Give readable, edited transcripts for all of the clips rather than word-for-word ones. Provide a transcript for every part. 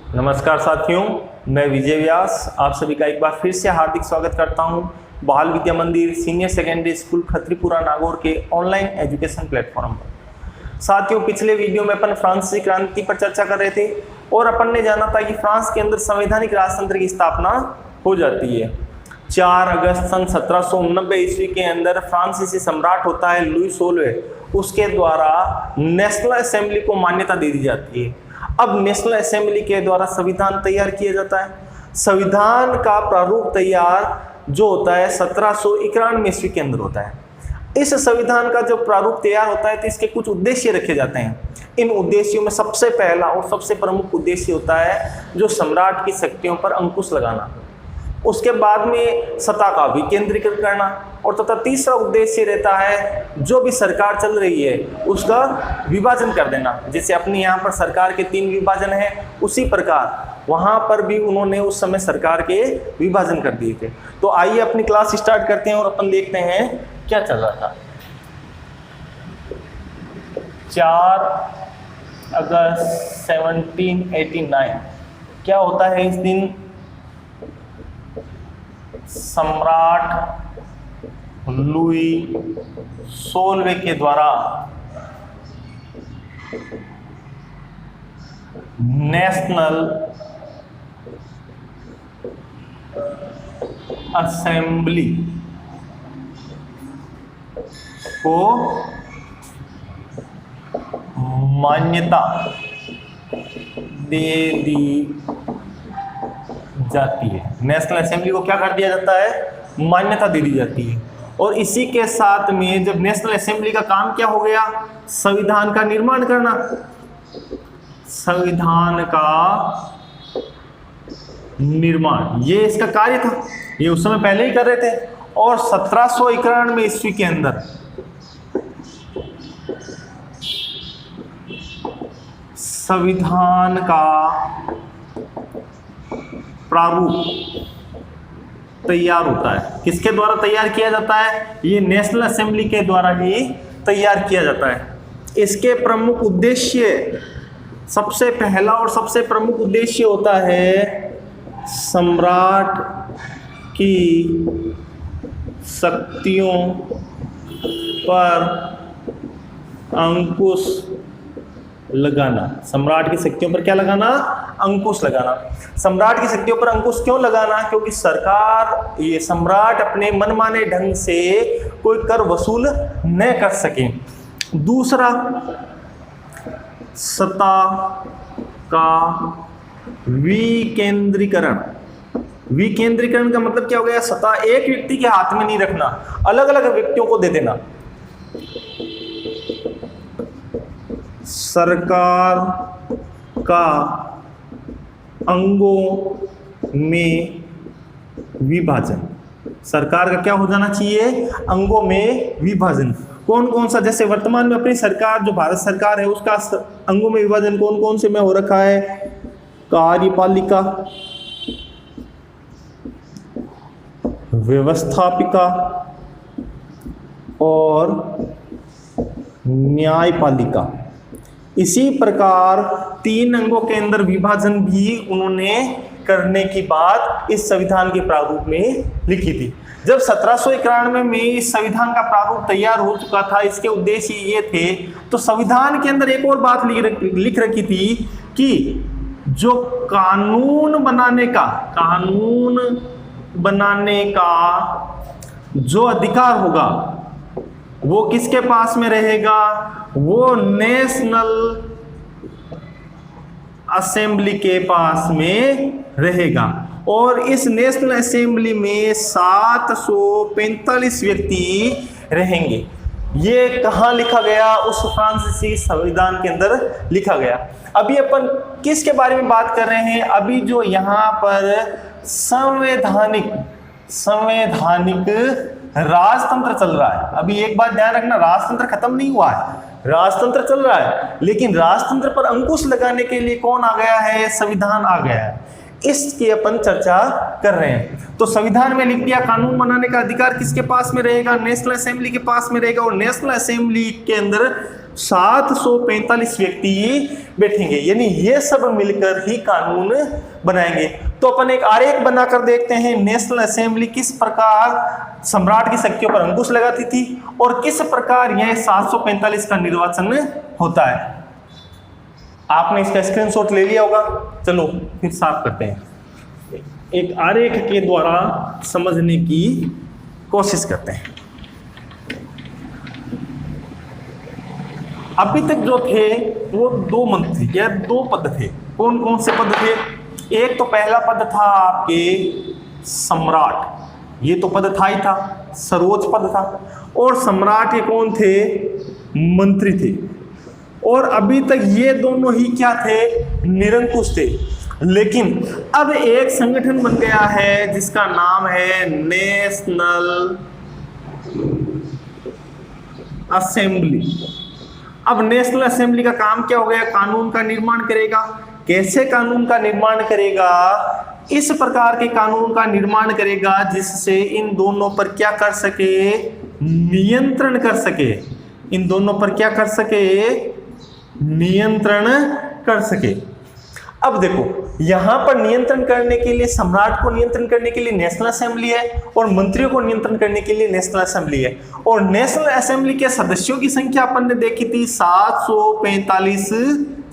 नमस्कार साथियों, मैं विजय व्यास आप सभी का एक बार फिर से हार्दिक स्वागत करता हूं बाल विद्या मंदिर सीनियर सेकेंडरी स्कूल खत्रीपुरा नागौर के ऑनलाइन एजुकेशन प्लेटफॉर्म पर। साथियों, पिछले वीडियो में अपन फ्रांसीसी क्रांति पर चर्चा कर रहे थे और अपन ने जाना था कि फ्रांस के अंदर संवैधानिक राजतंत्र की स्थापना हो जाती है। 4 अगस्त सन 1789 ईस्वी के अंदर फ्रांसीसी सम्राट होता है लुई 16, उसके द्वारा नेशनल असेंबली को मान्यता दे दी जाती है। अब नेशनल असेंबली के द्वारा संविधान तैयार किया जाता है। संविधान का प्रारूप तैयार जो होता है 1791 ईस्वी के अंदर होता है। इस संविधान का जो प्रारूप तैयार होता है तो इसके कुछ उद्देश्य रखे जाते हैं। इन उद्देश्यों में सबसे पहला और सबसे प्रमुख उद्देश्य होता है जो सम्राट की शक्तियों पर अंकुश लगाना, उसके बाद में सत्ता का विकेंद्रीकरण करना, और तथा तीसरा उद्देश्य रहता है जो भी सरकार चल रही है उसका विभाजन कर देना। जैसे अपने यहाँ पर सरकार के 3 विभाजन हैं, उसी प्रकार वहाँ पर भी उन्होंने उस समय सरकार के विभाजन कर दिए थे। तो आइए अपनी क्लास स्टार्ट करते हैं और अपन देखते हैं क्या चल रहा था। 4 अगस्त 1789 क्या होता है इस दिन? सम्राट लुई 16 के द्वारा नेशनल असेंबली को मान्यता दे दी जाती है। नेशनल असेंबली को क्या कर दिया जाता है? मान्यता दे दी जाती है। और इसी के साथ में जब नेशनल असेंबली का काम क्या हो गया? संविधान का निर्माण करना। संविधान का निर्माण ये इसका कार्य था, ये उस समय पहले ही कर रहे थे। और 1791 ईस्वी के अंदर संविधान का प्रारूप तैयार होता है। किसके द्वारा तैयार किया जाता है? ये नेशनल असेंबली के द्वारा ही तैयार किया जाता है। इसके प्रमुख उद्देश्य, सबसे पहला और सबसे प्रमुख उद्देश्य होता है सम्राट की शक्तियों पर अंकुश लगाना। सम्राट की शक्तियों पर क्या लगाना? अंकुश लगाना। सम्राट की शक्तियों पर अंकुश क्यों लगाना? क्योंकि सरकार, ये सम्राट अपने मनमाने ढंग से कोई कर वसूल न कर सके। दूसरा, सत्ता का विकेंद्रीकरण। विकेंद्रीकरण का मतलब क्या हो गया? सत्ता एक व्यक्ति के हाथ में नहीं रखना, अलग अलग व्यक्तियों को दे देना। सरकार का अंगों में विभाजन। सरकार का क्या हो जाना चाहिए? अंगों में विभाजन। कौन कौन सा? जैसे वर्तमान में अपनी सरकार जो भारत सरकार है उसका अंगों में विभाजन कौन कौन से में हो रखा है? कार्यपालिका, व्यवस्थापिका और न्यायपालिका। इसी प्रकार 3 अंगों के अंदर विभाजन भी उन्होंने करने की बात इस संविधान के प्रारूप में लिखी थी। जब 1791 में इस संविधान का प्रारूप तैयार हो चुका था, इसके उद्देश्य ये थे, तो संविधान के अंदर एक और बात लिख रखी थी कि जो कानून बनाने का जो अधिकार होगा वो किसके पास में रहेगा? वो नेशनल असेंबली के पास में रहेगा। और इस नेशनल असेंबली में 745 व्यक्ति रहेंगे। ये कहाँ लिखा गया? उस फ्रांसीसी संविधान के अंदर लिखा गया। अभी अपन किसके बारे में बात कर रहे हैं? अभी जो यहाँ पर संवैधानिक राजतंत्र चल रहा है। अभी एक बात ध्यान रखना, राजतंत्र खत्म नहीं हुआ है, राजतंत्र चल रहा है। लेकिन राजतंत्र पर अंकुश लगाने के लिए कौन आ गया है? संविधान आ गया है। इसकी अपन चर्चा कर रहे हैं। तो संविधान में लिख दिया कानून बनाने का अधिकार किसके पास में रहेगा? नेशनल असेंबली के पास में रहेगा। और नेशनल असेंबली के अंदर 745 व्यक्ति बैठेंगे, यानी ये सब मिलकर ही कानून बनाएंगे। तो अपन एक आरेख बनाकर देखते हैं, नेशनल असेंबली किस प्रकार सम्राट की शक्तियों पर अंकुश लगाती थी और किस प्रकार यह 745 का निर्वाचन होता है। आपने इसका स्क्रीनशॉट ले लिया होगा, चलो फिर साफ करते हैं, एक आरेख के द्वारा समझने की कोशिश करते हैं। अभी तक जो थे वो दो मंत्री या दो पद थे। कौन कौन से पद थे? एक तो पहला पद था आपके सम्राट, ये तो पद था ही था, सर्वोच्च पद था। और सम्राट ये कौन थे? मंत्री थे। और अभी तक ये दोनों ही क्या थे? निरंकुश थे। लेकिन अब एक संगठन बन गया है जिसका नाम है नेशनल असेंबली। अब नेशनल असेंबली का काम क्या हो गया? कानून का निर्माण करेगा। कैसे कानून का निर्माण करेगा? इस प्रकार के कानून का निर्माण करेगा जिससे इन दोनों पर क्या कर सके? नियंत्रण कर सके। इन दोनों पर क्या कर सके? नियंत्रण कर सके। अब देखो, यहां पर नियंत्रण करने के लिए, सम्राट को नियंत्रण करने के लिए नेशनल असेंबली है और मंत्रियों को नियंत्रण करने के लिए नेशनल असेंबली है। और नेशनल असेंबली के सदस्यों की संख्या अपन ने देखी थी 745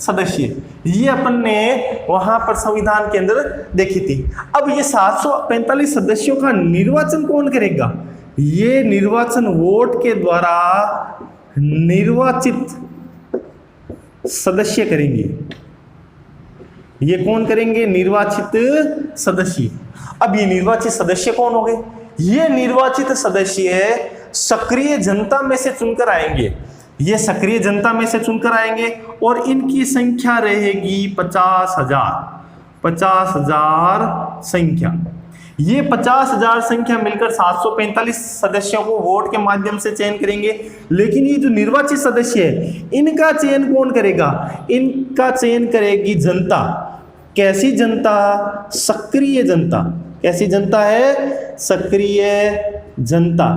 सदस्य। ये अपन ने वहां पर संविधान के अंदर देखी थी। अब ये 745 सदस्यों का निर्वाचन कौन करेगा? ये निर्वाचन वोट के द्वारा निर्वाचित सदस्य करेंगे। ये कौन करेंगे? निर्वाचित सदस्य। अब ये निर्वाचित सदस्य कौन हो गए? ये निर्वाचित सदस्य सक्रिय जनता में से चुनकर आएंगे। ये सक्रिय जनता में से चुनकर आएंगे और इनकी संख्या रहेगी 50,000। 50,000 संख्या। ये 50,000 संख्या मिलकर 745 सदस्यों को वोट के माध्यम से चयन करेंगे। लेकिन ये जो निर्वाचित सदस्य है, इनका चयन कौन करेगा? इनका चयन करेगी जनता। कैसी जनता? सक्रिय जनता। कैसी जनता है? सक्रिय जनता।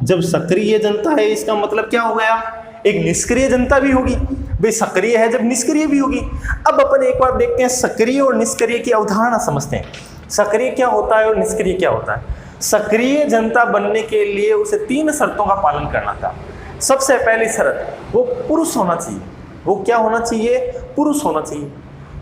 जब सक्रिय जनता है इसका मतलब क्या हो गया? एक निष्क्रिय जनता भी होगी। भाई सक्रिय है जब निष्क्रिय भी होगी। अब अपन एक बार देखते हैं सक्रिय और निष्क्रिय की अवधारणा समझते हैं। सक्रिय क्या होता है और निष्क्रिय क्या होता है? सक्रिय जनता बनने के लिए उसे 3 शर्तों का पालन करना था। सबसे पहली शर्त, वो पुरुष होना चाहिए। वो क्या होना चाहिए? पुरुष होना चाहिए।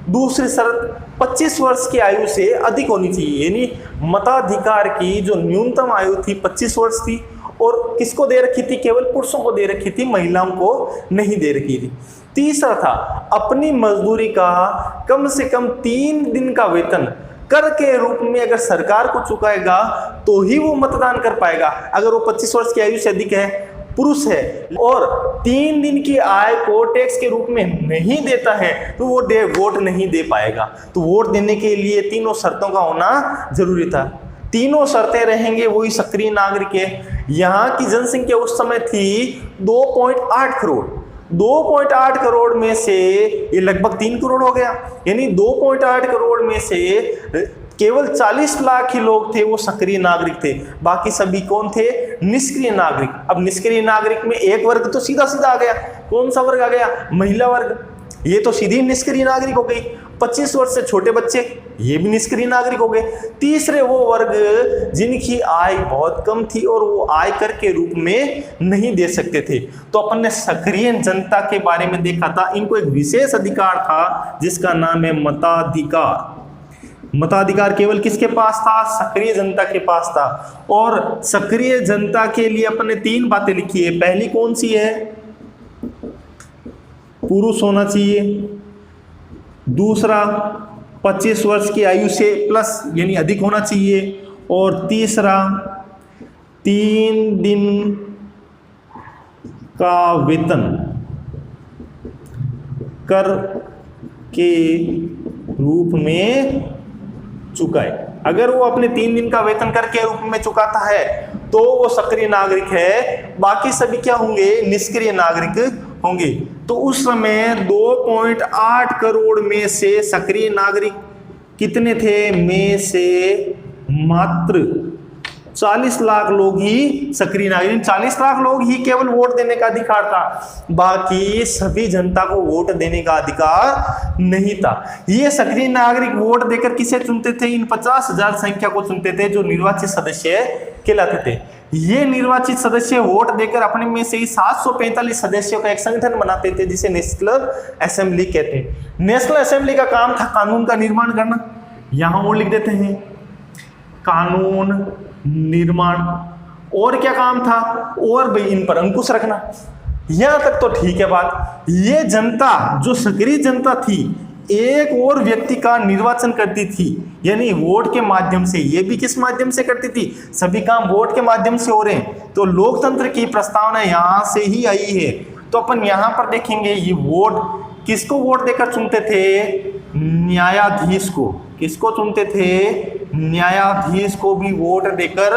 दूसरी शर्त, 25 वर्ष की आयु से अधिक होनी चाहिए, यानी मताधिकार की जो न्यूनतम आयु थी 25 वर्ष थी। और किसको दे रखी थी? केवल पुरुषों को दे रखी थी, महिलाओं को नहीं दे रखी थी। तीसरा था, अपनी मजदूरी का कम से कम 3 दिन का वेतन कर के रूप में अगर सरकार को चुकाएगा तो ही वो मतदान कर पाएगा। अगर वो 25 वर्ष की आयु से अधिक है, पुरुष है और 3 दिन की आय को टैक्स के रूप में नहीं देता है तो वो वोट नहीं दे पाएगा। तो वोट देने के लिए तीनों शर्तों का होना जरूरी था। तीनों शर्तें रहेंगे वही सक्रिय नागरिक है। यहाँ की जनसंख्या उस समय थी 2.8 करोड़। 2.8 करोड़ में से ये लगभग 3 करोड़ हो गया, यानी 2.8 करोड़ में से केवल 40 लाख ही लोग थे वो सक्रिय नागरिक थे। बाकी सभी कौन थे? निष्क्रिय नागरिक। अब निष्क्रिय नागरिक में एक वर्ग तो सीधा सीधा आ गया। कौन सा वर्ग आ गया? महिला वर्ग। ये तो सीधी निष्क्रिय नागरिक हो गई। 25 वर्ष से छोटे बच्चे, ये भी निष्क्रिय नागरिक हो गए। तीसरे वो वर्ग जिनकी आय बहुत कम थी और वो आयकर के रूप में नहीं दे सकते थे। तो अपन ने सक्रिय जनता के बारे में देखा था। इनको एक विशेष अधिकार था जिसका नाम है मताधिकार। मताधिकार केवल किसके पास था? सक्रिय जनता के पास था। और सक्रिय जनता के लिए अपन ने 3 बातें लिखी है। पहली कौन सी है? पुरुष होना चाहिए। दूसरा, 25 वर्ष की आयु से प्लस यानी अधिक होना चाहिए। और तीसरा, 3 दिन का वेतन कर के रूप में चुकाए। अगर वो अपने 3 दिन का वेतन कर के रूप में चुकाता है तो वो सक्रिय नागरिक है। बाकी सभी क्या होंगे? निष्क्रिय नागरिक होंगे। तो उस समय 2.8 करोड़ में से सक्रिय नागरिक कितने थे? में से मात्र 40 लाख लोग ही सक्रिय नागरिक, 40 लाख लोग ही केवल वोट देने का अधिकार था, बाकी सभी जनता को वोट देने का अधिकार नहीं था। ये सक्रिय नागरिक वोट देकर किसे चुनते थे? इन 50,000 संख्या को चुनते थे जो निर्वाचित सदस्य कहलाते थे। ये निर्वाचित सदस्य वोट देकर अपने में से ही 745 सदस्यों का एक संगठन बनाते थे जिसे नेशनल असेंबली कहते हैं। नेशनल असेंबली का काम था कानून का निर्माण करना, यहां वो लिख देते हैं कानून निर्माण। और क्या काम था? और भाई इन पर अंकुश रखना। यहां तक तो ठीक है बात। ये जनता जो सक्रिय जनता थी एक और व्यक्ति का निर्वाचन करती थी, यानी वोट के माध्यम से। ये भी किस माध्यम से करती थी? सभी काम वोट के माध्यम से हो रहे हैं, तो लोकतंत्र की प्रस्तावना यहां से ही आई है। तो अपन यहां पर देखेंगे ये वोट किसको वोट देकर चुनते थे? न्यायाधीश को। किसको चुनते थे? न्यायाधीश को भी वोट देकर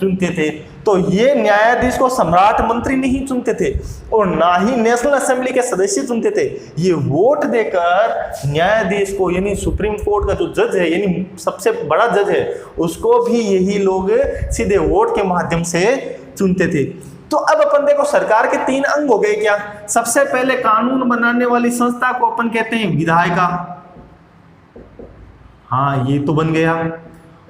चुनते थे। तो ये न्यायाधीश को सम्राट मंत्री नहीं चुनते थे और ना ही नेशनल असेंबली के सदस्य चुनते थे। ये वोट देकर न्यायाधीश को, यानी सुप्रीम कोर्ट का जो जज है, यानी सबसे बड़ा जज है, उसको भी यही लोग सीधे वोट के माध्यम से चुनते थे। तो अब अपन देखो सरकार के 3 अंग हो गए क्या? सबसे पहले कानून बनाने वाली संस्था को अपन कहते हैं विधायिका, हाँ ये तो बन गया।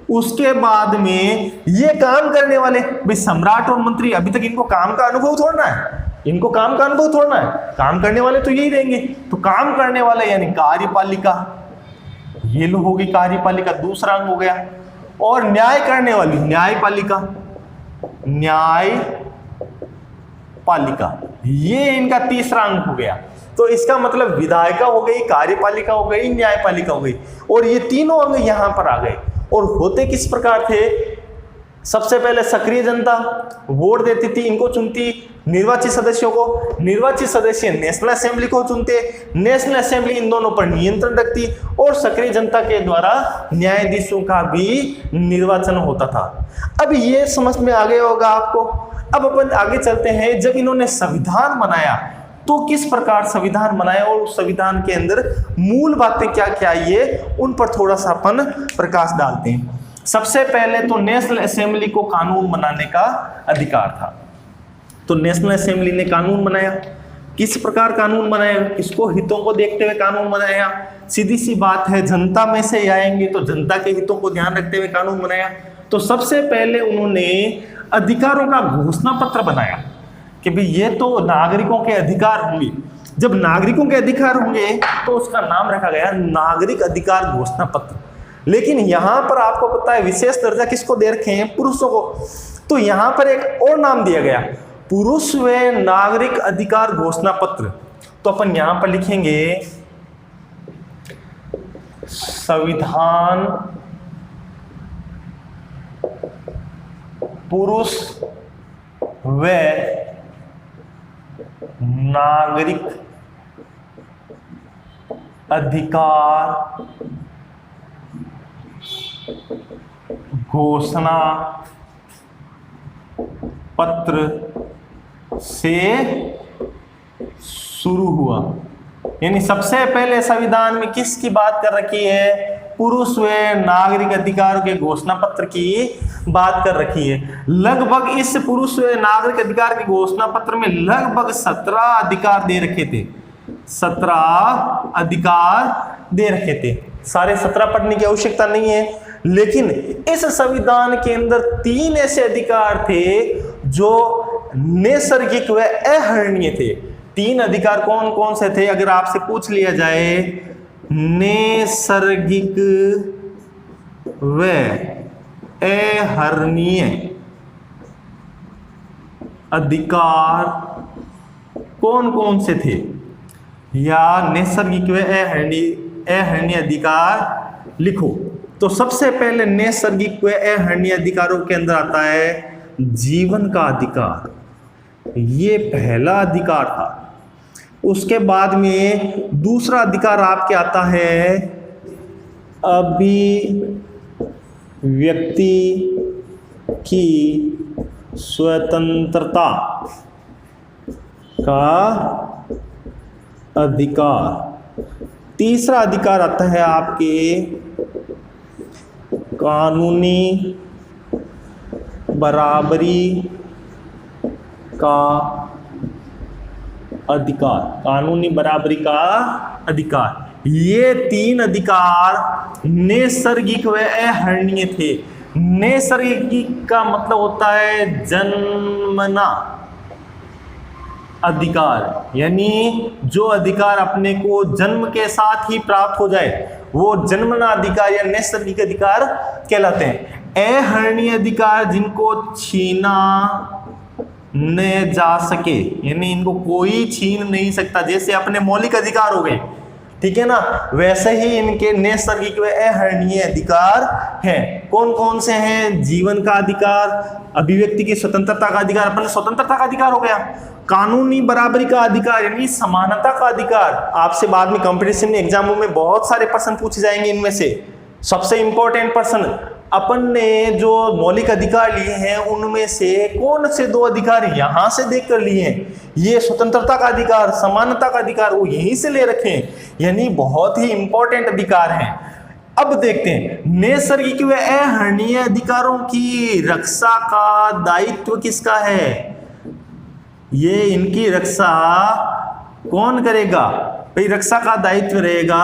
उसके बाद में ये काम करने वाले भाई सम्राट और मंत्री, अभी तक इनको काम का अनुभव थोड़ना है, इनको काम का अनुभव थोड़ना है, काम करने वाले तो यही रहेंगे। तो काम करने वाले यानी कार्यपालिका, ये लोग होगी कार्यपालिका, दूसरा अंग हो गया। और न्याय करने वाली न्यायपालिका, न्यायपालिका ये इनका तीसरा अंग हो गया। तो इसका मतलब विधायिका हो गई, कार्यपालिका हो गई, न्यायपालिका हो गई, और ये तीनों अंग यहां पर आ गए। और होते किस प्रकार थे? सबसे पहले सक्रिय जनता वोट देती थी, इनको चुनती, निर्वाचित सदस्यों को, निर्वाचित सदस्य नेशनल असेंबली को चुनते, नेशनल असेंबली इन दोनों पर नियंत्रण रखती, और सक्रिय जनता के द्वारा न्यायाधीशों का भी निर्वाचन होता था। अब ये समझ में आ गया होगा आपको। अब अपन आगे चलते हैं। जब इन्होंने संविधान बनाया तो किस प्रकार संविधान बनाया और उस संविधान के अंदर मूल बातें क्या क्या ये उन पर थोड़ा सा अपन प्रकाश डालते हैं। सबसे पहले तो नेशनल असेंबली को कानून बनाने का अधिकार था। तो नेशनल असेंबली ने कानून बनाया। किस प्रकार कानून बनाया? किसको हितों को देखते हुए कानून बनाया? सीधी सी बात है, जनता में से आएंगे तो जनता के हितों को ध्यान रखते हुए कानून बनाया। तो सबसे पहले उन्होंने अधिकारों का घोषणा पत्र बनाया कि भाई ये तो नागरिकों के अधिकार होंगे। जब नागरिकों के अधिकार होंगे तो उसका नाम रखा गया नागरिक अधिकार घोषणा पत्र। लेकिन यहां पर आपको पता है विशेष दर्जा किसको दे रखे हैं? पुरुषों को। तो यहां पर एक और नाम दिया गया, पुरुष व नागरिक अधिकार घोषणा पत्र। तो अपन यहां पर लिखेंगे संविधान पुरुष व नागरिक अधिकार घोषणा पत्र से शुरू हुआ। यानी सबसे पहले संविधान में किसकी बात कर रखी है? पुरुष व नागरिक अधिकार के घोषणा पत्र की बात कर रखी है। लगभग इस पुरुष व नागरिक अधिकार के घोषणा पत्र में लगभग 17 अधिकार दे रखे थे। 17 अधिकार दे रखे थे। सारे 17 पढ़ने की आवश्यकता नहीं है, लेकिन इस संविधान के अंदर 3 ऐसे अधिकार थे जो नैसर्गिक व अहरणीय थे। 3 अधिकार कौन कौन से थे? अगर आपसे पूछ लिया जाए, नैसर्गिक व अहरणीय अधिकार कौन कौन से थे, या नैसर्गिक व अहरणीय अधिकार लिखो। तो सबसे पहले नैसर्गिक व अहरणीय अधिकारों के अंदर आता है जीवन का अधिकार, ये पहला अधिकार था। उसके बाद में दूसरा अधिकार आपके आता है अभिव्यक्ति की स्वतंत्रता का अधिकार। तीसरा अधिकार आता है आपके कानूनी बराबरी का अधिकार, कानूनी बराबरी का अधिकार। ये 3 अधिकार नैसर्गिक व अहरणीय थे। नैसर्गिक का मतलब होता है जन्मना अधिकार, यानी जो अधिकार अपने को जन्म के साथ ही प्राप्त हो जाए वो जन्मना अधिकार या नैसर्गिक अधिकार कहलाते हैं। अहरणीय अधिकार जिनको छीना न जा सके, यानी इनको कोई छीन नहीं सकता, जैसे अपने मौलिक अधिकार हो गए, ठीक है ना, वैसे ही इनके नैसर्गिक व अहरणीय अधिकार हैं। कौन कौन से हैं? जीवन का अधिकार, अभिव्यक्ति की स्वतंत्रता का अधिकार, अपने स्वतंत्रता का अधिकार हो गया, कानूनी बराबरी का अधिकार यानी समानता का अधिकार। आपसे बाद में कंपटीशन एग्जामों में बहुत सारे प्रश्न पूछे जाएंगे, इनमें से सबसे इंपॉर्टेंट प्रश्न, अपन ने जो मौलिक अधिकार लिए हैं उनमें से कौन से 2 अधिकार यहां से देख कर लिए हैं? ये स्वतंत्रता का अधिकार, समानता का अधिकार, वो यहीं से ले रखे हैं, यानी बहुत ही इंपॉर्टेंट अधिकार हैं। अब देखते हैं नैसर्गिक व अहरणीय अधिकारों की रक्षा का दायित्व किसका है? ये इनकी रक्षा कौन करेगा? भाई रक्षा का दायित्व रहेगा,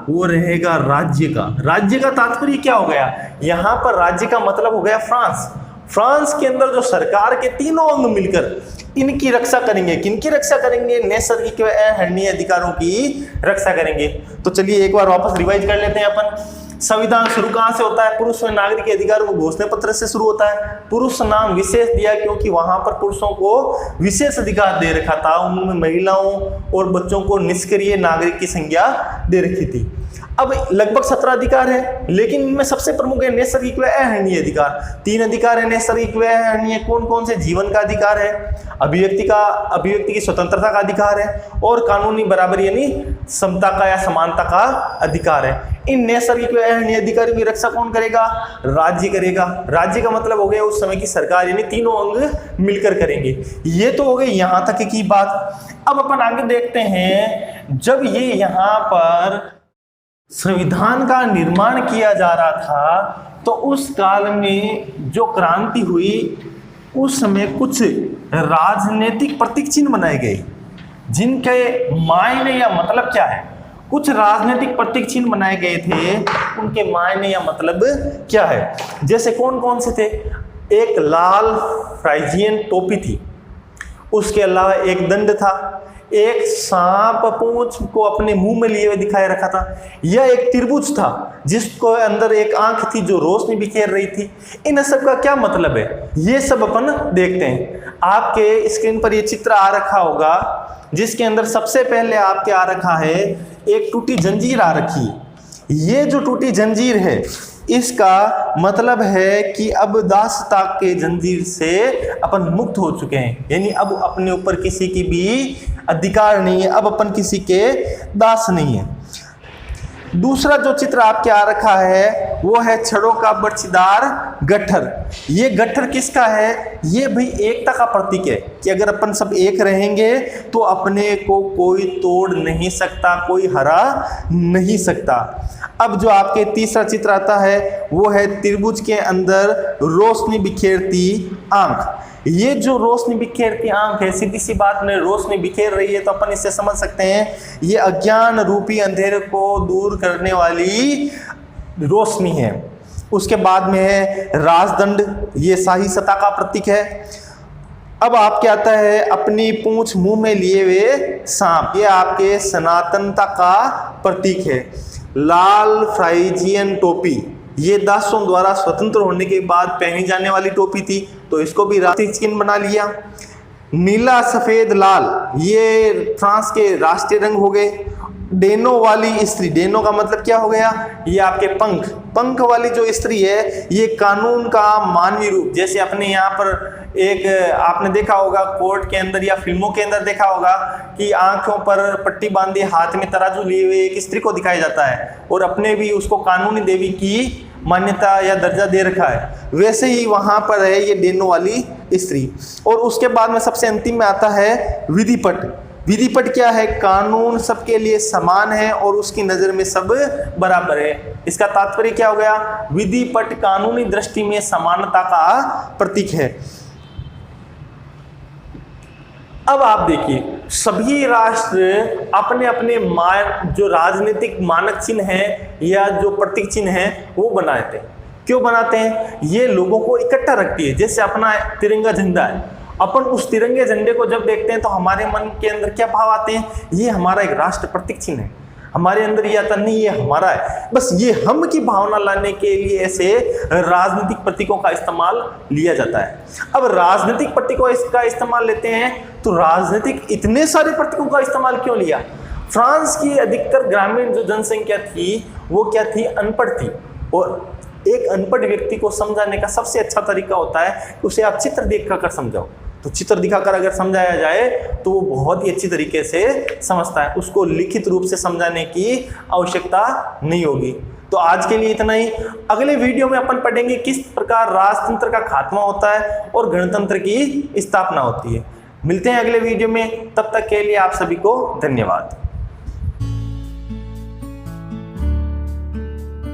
वो रहेगा राज्य का। राज्य का तात्पर्य क्या हो गया? यहां पर राज्य का मतलब हो गया फ्रांस। फ्रांस के अंदर जो सरकार के 3 अंग मिलकर इनकी रक्षा करेंगे। किनकी रक्षा करेंगे? नैसर्गिक व अहरणीय अधिकारों की रक्षा करेंगे। तो चलिए एक बार वापस रिवाइज कर लेते हैं अपन। संविधान शुरू कहां से होता है? पुरुष व नागरिक के अधिकारों को घोषणा पत्र से शुरू होता है। पुरुष नाम विशेष दिया क्योंकि वहां पर पुरुषों को विशेष अधिकार दे रखा था, उनमें महिलाओं और बच्चों को निष्क्रिय नागरिक की संज्ञा दे रखी थी। अब लगभग 17 अधिकार है, लेकिन इनमें सबसे प्रमुख है नैसर्गिक व अहरणीय अधिकार। 3 अधिकार है नैसर्गिक व अहरणीय। कौन कौन से? जीवन का अधिकार है, अभिव्यक्ति की स्वतंत्रता का अधिकार है, और कानूनी बराबरी यानी समता का या समानता का अधिकार है। इन नैसर्गिक व अहरणीय अधिकारों की रक्षा कौन करेगा? राज्य करेगा। राज्य का मतलब हो गया उस समय की सरकार, यानी 3 अंग मिलकर करेंगे। ये तो हो गई यहां तक की बात। अब अपन आगे देखते हैं, जब ये यहाँ पर संविधान का निर्माण किया जा रहा था तो उस काल में जो क्रांति हुई उस समय कुछ राजनीतिक प्रतीक चिन्ह बनाए गए, जिनके मायने या मतलब क्या है? कुछ राजनीतिक प्रतीक चिन्ह बनाए गए थे, उनके मायने या मतलब क्या है? जैसे कौन कौन से थे? एक लाल फ्राइजियन टोपी थी, उसके अलावा एक दंड था, एक सांप पूंछ को अपने मुंह में लिए हुए दिखाए रखा था, यह एक त्रिभुज था जिसको अंदर एक आंख थी जो रोशनी बिखेर रही थी। इन सब का क्या मतलब है? ये सब अपन देखते हैं। आपके स्क्रीन पर ये चित्र आ रखा होगा, जिसके अंदर सबसे पहले आपके आ रखा है एक टूटी जंजीर आ रखी है। ये जो टूटी जंजीर है इसका मतलब है कि अब दासता के जंजीर से अपन मुक्त हो चुके हैं, यानी अब अपने ऊपर किसी की भी अधिकार नहीं है, अब अपन किसी के दास नहीं है। दूसरा जो चित्र आपके आ रखा है वो है छड़ों का बर्छीदार गट्ठर। ये गट्ठर किसका है? ये भी एकता का प्रतीक है कि अगर अपन सब एक रहेंगे तो अपने को कोई तोड़ नहीं सकता, कोई हरा नहीं सकता। अब जो आपके तीसरा चित्र आता है वो है त्रिभुज के अंदर रोशनी बिखेरती आंख। ये जो रोशनी बिखेरती आंख है, सीधी सी बात में रोशनी बिखेर रही है तो अपन इससे समझ सकते हैं ये अज्ञान रूपी अंधेरे को दूर करने वाली रोशनी है। उसके बाद में है राजदंड, ये शाही सत्ता का प्रतीक है। अब आपके आता है अपनी पूंछ मुंह में लिए हुए सांप, ये आपके सनातनता का प्रतीक है। लाल फ्राइजियन टोपी, ये दासों द्वारा स्वतंत्र होने के बाद पहनी जाने वाली टोपी थी, तो इसको भी राष्ट्रीय चिन्ह बना लिया। नीला सफेद लाल, ये फ्रांस के राष्ट्रीय रंग हो गए। डेनो वाली स्त्री, डेनो का मतलब क्या हो गया? ये आपके पंख, पंख वाली जो स्त्री है ये कानून का मानवीय रूप। जैसे अपने यहाँ पर एक आपने देखा होगा कोर्ट के अंदर या फिल्मों के अंदर देखा होगा कि आंखों पर पट्टी बांधी हाथ में तराजू लिए हुए एक स्त्री को दिखाया जाता है, और अपने भी उसको कानूनी देवी की मान्यता या दर्जा दे रखा है, वैसे ही वहां पर है ये डेनो वाली स्त्री। और उसके बाद में सबसे अंतिम में आता है विधिपट। विधिपट क्या है? कानून सबके लिए समान है और उसकी नजर में सब बराबर है। इसका तात्पर्य क्या हो गया? विधिपट कानूनी दृष्टि में समानता का प्रतीक है। अब आप देखिए, सभी राष्ट्र अपने अपने जो राजनीतिक मानक चिन्ह है या जो प्रतीक चिन्ह है वो बनाते हैं। क्यों बनाते हैं? ये लोगों को इकट्ठा रखती है। जैसे अपना तिरंगा झंडा है, अपन उस तिरंगे झंडे को जब देखते हैं तो हमारे मन के अंदर क्या भाव आते हैं? ये हमारा एक राष्ट्र प्रतीक चिन्ह है। हमारे अंदर ये आता नहीं, ये हमारा है। बस ये हम की भावना लाने के लिए ऐसे राजनीतिक प्रतीकों का इस्तेमाल लिया जाता है। अब राजनीतिक प्रतीकों का इस्तेमाल लेते हैं तो राजनीतिक इतने सारे प्रतीकों का इस्तेमाल क्यों लिया? फ्रांस की अधिकतर ग्रामीण जो जनसंख्या थी वो क्या थी? अनपढ़ थी। और एक अनपढ़ व्यक्ति को समझाने का सबसे अच्छा तरीका होता है उसे आप चित्र देखकर समझाओ। तो चित्र दिखाकर अगर समझाया जाए तो वो बहुत ही अच्छी तरीके से समझता है, उसको लिखित रूप से समझाने की आवश्यकता नहीं होगी। तो आज के लिए इतना ही। अगले वीडियो में अपन पढ़ेंगे किस प्रकार राजतंत्र का खात्मा होता है और गणतंत्र की स्थापना होती है। मिलते हैं अगले वीडियो में, तब तक के लिए आप सभी को धन्यवाद।